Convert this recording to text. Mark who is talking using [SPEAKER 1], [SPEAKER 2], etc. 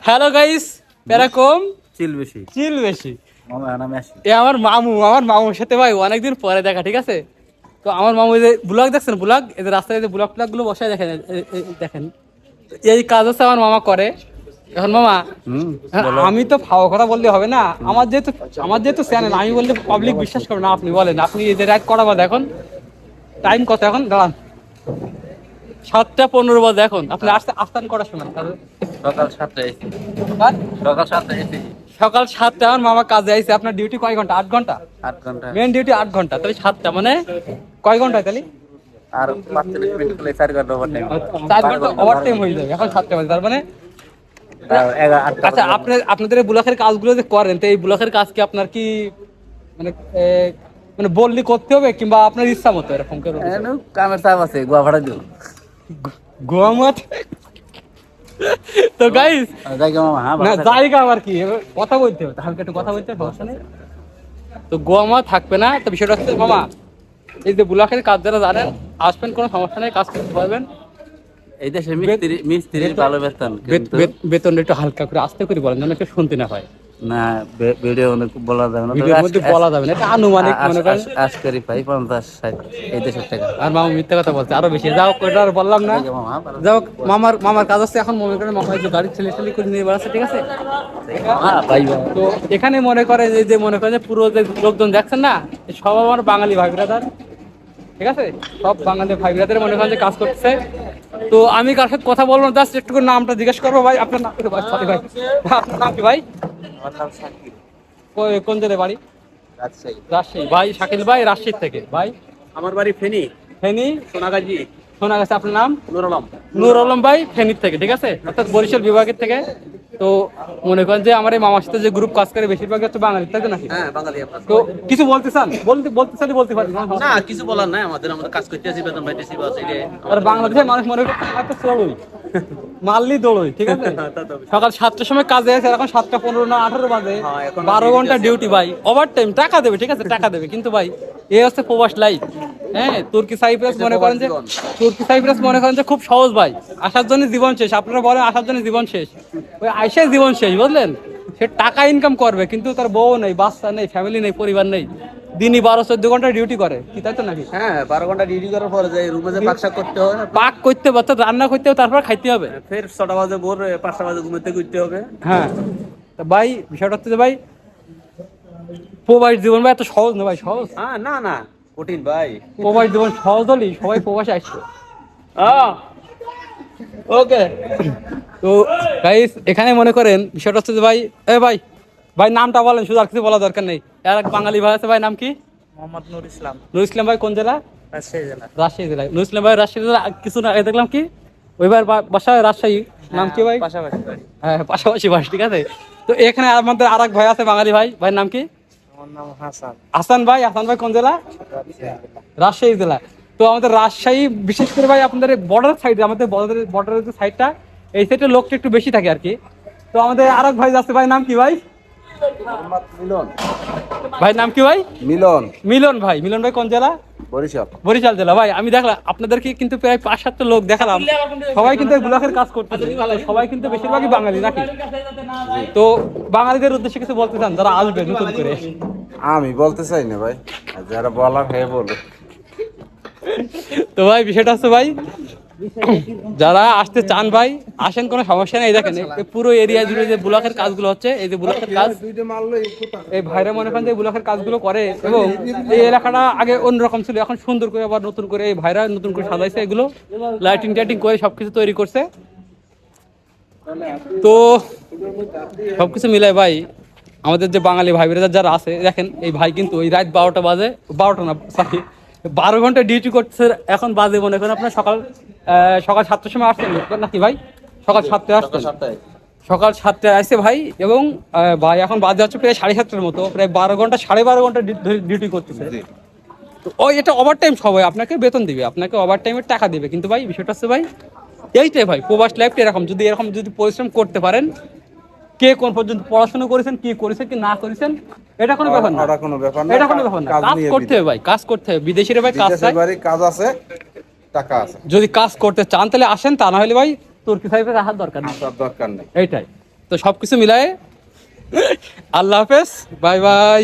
[SPEAKER 1] Hello guys, এরকম
[SPEAKER 2] চিল বেশি
[SPEAKER 1] চিল বেশি।
[SPEAKER 2] মামা নামে আসি।
[SPEAKER 1] এ আমার মামুর সাথে ভাই অনেকদিন পরে দেখা, ঠিক আছে? তো আমার মামু এই যে ব্লগ দেখছেন, ব্লগ এই যে রাস্তায় যে ব্লগ গুলো বসায় দেখেন, দেখেন এই কাজ হচ্ছে আমার মামা করে। এখন মামা আমি তো ফাও কথা বললে হবে না, আমার যেহেতু চ্যানেল, আমি বললে পাবলিক বিশ্বাস করে না। আপনি বলেন, আপনি এই যে রাইড করা বাদ, এখন টাইম কত? এখন দাঁড়ান, 7:15 বাজে। এখন আপনি আস্তান করার সময়
[SPEAKER 2] সকাল 7টায় এসি।
[SPEAKER 1] আর
[SPEAKER 2] সকাল 7টায় এসি।
[SPEAKER 1] সকাল 7টা আমার মামা কাজে আইছে। আপনার ডিউটি কয় ঘন্টা? 8 ঘন্টা?
[SPEAKER 2] 8 ঘন্টা।
[SPEAKER 1] মেন ডিউটি 8 ঘন্টা, তাহলে 7টা মানে কয় ঘন্টা তাহলে?
[SPEAKER 2] আর 45 মিনিট করলে 4 ঘন্টা ওভার টাইম।
[SPEAKER 1] 4 ঘন্টা ওভার টাইম হয়ে যাবে। এখন 7টা বাজে, তার মানে আচ্ছা, আপনাদের এই ব্লকের কাজগুলো যে করেন, তো এই ব্লকের কাজ কি আপনার কি মানে মানে বললি করতে হবে, কিংবা আপনার ইচ্ছা মতো এরকম করে?
[SPEAKER 2] কামের চাপ আছে, গোয়া ভাড়া দিও।
[SPEAKER 1] গোয়া মত তো গাইস,
[SPEAKER 2] জায়গা মামা। হ্যাঁ
[SPEAKER 1] না জায়গা আবার কি, এবার কথা বলতে হবে, হালকা একটু কথা বলতে হবে, সমস্যা নেই। তো গোয়া মা থাকবে না। তো বিষয়টা হচ্ছে মামা, এই যে ব্লকের কাজ যারা জানেন আসবেন, কোনো সমস্যা নেই, কাজ করতে পারবেন।
[SPEAKER 2] এই দেশে মিস্ত্রির ভালো বেতন, কিন্তু
[SPEAKER 1] বেতনটা একটু হালকা করে আস্তে করে বলেন, যেন কেউ শুনতে না পায়।
[SPEAKER 2] না ভিডিও অনেক বলা যাবে না,
[SPEAKER 1] ভিডিওর মধ্যে বলা যাবে না, এটা আনুমানিক মনে করেন।
[SPEAKER 2] আজকারি পাই 50-60 এই দেশের টাকা।
[SPEAKER 1] আর মামা মিথ্যা কথা বলছে, আরো বেশি। যাও, ওইটা আর বললাম না। যাও, মামার কাজ হচ্ছে এখন, মনে করেন মামা যে গাড়ি ছেলে করে নিয়ে বেড়াচ্ছে, ঠিক আছে? তো এখানে মনে করে যে মনে করেন যে পুরো যে লোকজন দেখছেন না, সব আমার বাঙালি ভাই ব্রাদার, ঠিক আছে? সব বাঙালি ভাই ব্রাদার মনে করেন যে কাজ করছে। তো আমি কার সাথে কথা বলবো, জাস্ট একটু করে নামটা জিজ্ঞেস করবো। ভাই আপনার নাম কি? ভাই ভাই, আপনার নাম কি ভাই?
[SPEAKER 2] আমার নাম শাকিল।
[SPEAKER 1] কোন জেলায় বাড়ি?
[SPEAKER 2] রাজশাহী।
[SPEAKER 1] রাজশাহী। ভাই শাকিল ভাই রাজশাহী থেকে। ভাই
[SPEAKER 2] আমার বাড়ি ফেনী।
[SPEAKER 1] ফেনী
[SPEAKER 2] সোনাগাজী।
[SPEAKER 1] শোনা গেছে। আপনার নাম?
[SPEAKER 2] নুর আলম।
[SPEAKER 1] নূর আলম ভাই ফেনীর থেকে, ঠিক আছে? অর্থাৎ বরিশাল বিভাগের থেকে। তো মনে করেন যে আমার এই মামার সাথে যে গ্রুপ কাজ করে, বেশিরভাগ হচ্ছে বাঙালি, তাই তো নাকি?
[SPEAKER 2] হ্যাঁ বাঙালি আমরা।
[SPEAKER 1] তো কিছু বলতে চান? বলতে চান, বলতে পারেন।
[SPEAKER 2] না কিছু বলার নাই, আমাদের কাজ করতে আছি, বেতন পাইতেছি, বাস এটাই।
[SPEAKER 1] আর বাংলাদেশের মানুষ মনে করে একটা চড়ুই, মারলি দৌড়ই, ঠিক আছে? সকাল 7টার সময় কাজে আছে, এখন 7:15 না 18 বাজে। 12 ঘন্টা ডিউটি ভাই, ওভার টাইম টাকা দেবে, ঠিক আছে? টাকা দেবে, কিন্তু ভাই এই হচ্ছে প্রবাস লাইফ। হ্যাঁ, তুর্কি সাইপ্রাস মনে করেন যে খুব সহজ ভাই। আসার জন্য জীবন শেষ। আপনারা বলেন আসার জন্য জীবন শেষ, ওই আইসাই জীবন শেষ, বুঝলেন? সে টাকা ইনকাম করবে, কিন্তু তার বউ নেই, বাচ্চা নেই, ফ্যামিলি নেই, পরিবার নেই। দিনই 12-14 ঘন্টা ডিউটি করে, কি তাই তো নাকি?
[SPEAKER 2] হ্যাঁ 12 ঘন্টা ডিউটি করার পরে যে রুমে যে পাকশাক করতে হবে,
[SPEAKER 1] পাক করতে হবে, অর্থাৎ রান্না করতে হবে, তারপর খাইতে হবে।
[SPEAKER 2] ফের 6টা বাজে ভোর, 5টা বাজে ঘুমাতে করতে হবে।
[SPEAKER 1] হ্যাঁ, তা ভাই বিষয়টা হচ্ছে যে ভাই, প্রবাস জীবন ভাই এত সহজ না ভাই। সহজ
[SPEAKER 2] হ্যাঁ না না, কঠিন ভাই।
[SPEAKER 1] প্রবাস জীবন সহজ হলেই সবাই প্রবাসে আসছে।
[SPEAKER 2] ওকে।
[SPEAKER 1] তো গাইস, এখানে মনে করেন বিষয়টা হচ্ছে যে ভাই, ভাই নামটা বলেন, শুধু আর কিছু বলা দরকার নেই। আর এক বাঙালি ভাই আছে, ভাই নাম কি?
[SPEAKER 2] মোহাম্মদ নুর ইসলাম।
[SPEAKER 1] নুর ইসলাম ভাই কোন জেলা?
[SPEAKER 2] রাজশাহী জেলা।
[SPEAKER 1] রাজশাহী জেলায়। নুর ইসলাম ভাই রাজশাহী জেলা। কিছু আগে দেখলাম কি ওইবার বাসায় রাজশাহী, নাম কি ভাই?
[SPEAKER 2] পাশাপাশি বাড়ি।
[SPEAKER 1] হ্যাঁ, পাশাপাশি বাস, ঠিক আছে? তো এখানে আমাদের আর এক ভাই আছে বাঙালি ভাই, ভাই নাম কি?
[SPEAKER 2] আমার নাম হাসান।
[SPEAKER 1] হাসান ভাই কোন জেলা? রাজশাহী জেলা। তো আমাদের রাজশাহী বিশেষ করে ভাই আপনাদের বর্ডার সাইডে, আমাদের বর্ডারের যে সাইডটা, এই সাইডে লোকটা একটু বেশি থাকে আর কি। তো আমাদের আরেক ভাই যাচ্ছে, ভাই নাম কি ভাই?
[SPEAKER 2] মিলন।
[SPEAKER 1] ভাই নাম কি ভাই?
[SPEAKER 2] মিলন
[SPEAKER 1] ভাই কোন জেলা? বরিশাল জেলা। ভাই আমি দেখলাম আপনাদেরকে কিন্তু প্রায় 5-7টা লোক দেখালাম, সবাই কিন্তু ব্লকের কাজ করতেছে, সবাই কিন্তু বেশিরভাগই বাঙালি নাকি? তো বাঙালিদের উদ্দেশ্যে কিছু বলতে চান যারা আসবে নতুন করে?
[SPEAKER 3] আমি বলতে চাই না ভাই, যারা বলার হয়ে বলো।
[SPEAKER 1] তো ভাই বিষয়টা হচ্ছে ভাই, যারা আসতে চান ভাই আসেন, কোনো সমস্যা নেই। দেখেন এই পুরো এরিয়া জুড়ে যে ব্লকের কাজগুলো হচ্ছে, এই যে ব্লকের কাজ, এই ভাইরা মনে করেন যে ব্লকের কাজগুলো করে। এবং এই এলাকাটা আগে অন্যরকম ছিল, এখন সুন্দর করে আবার নতুন করে এই ভাইরা নতুন করে সাজাইছে, এগুলো লাইটিং টাইটিং করে সবকিছু তৈরি করছে। তো সবকিছু মিলাই ভাই, আমাদের যে বাঙালি ভাই ব্রাদার যারা আছে, দেখেন এই ভাই কিন্তু ওই রাত 12টা বাজে, 12টা না সরি 12 ঘন্টা ডিউটি করছে। এখন বাজে মনে করেন আপনার সকাল 7টার সময় আসছেন নাকি ভাই? সকাল 7টায় আসছেন। সকাল 7টায় আসছে ভাই। এবং ভাই এখন বাজে হচ্ছে প্রায় 7:30টার মতো, প্রায় 12 ঘন্টা ডিউটি করতেছে। তো ওই এটা ওভার টাইম, সবাই আপনাকে বেতন দিবে, আপনাকে ওভার টাইমের টাকা দিবে। কিন্তু ভাই বিষয়টা হচ্ছে ভাই এইটাই ভাই, প্রবাস লাইফটা এরকম। যদি পরিশ্রম করতে পারেন, কে কোন পর্যন্ত পড়াশোনা করেছেন, কি করেছেন কি না করেছেন, এটা কোনো ব্যাপার না। এটা কোনো ব্যাপার না, কাজ করতে হবে ভাই, কাজ করতে হবে। বিদেশিরা ভাই
[SPEAKER 3] কাজ আছে, টাকা আছে।
[SPEAKER 1] যদি কাজ করতে চান তাহলে আসেন, তা না হলে ভাই তুর্কি সাইডে রাখার দরকার নেই।
[SPEAKER 3] দরকার নেই।
[SPEAKER 1] এইটাই। তো সব কিছু মিলায়ে আল্লাহ হাফেজ, বাই বাই।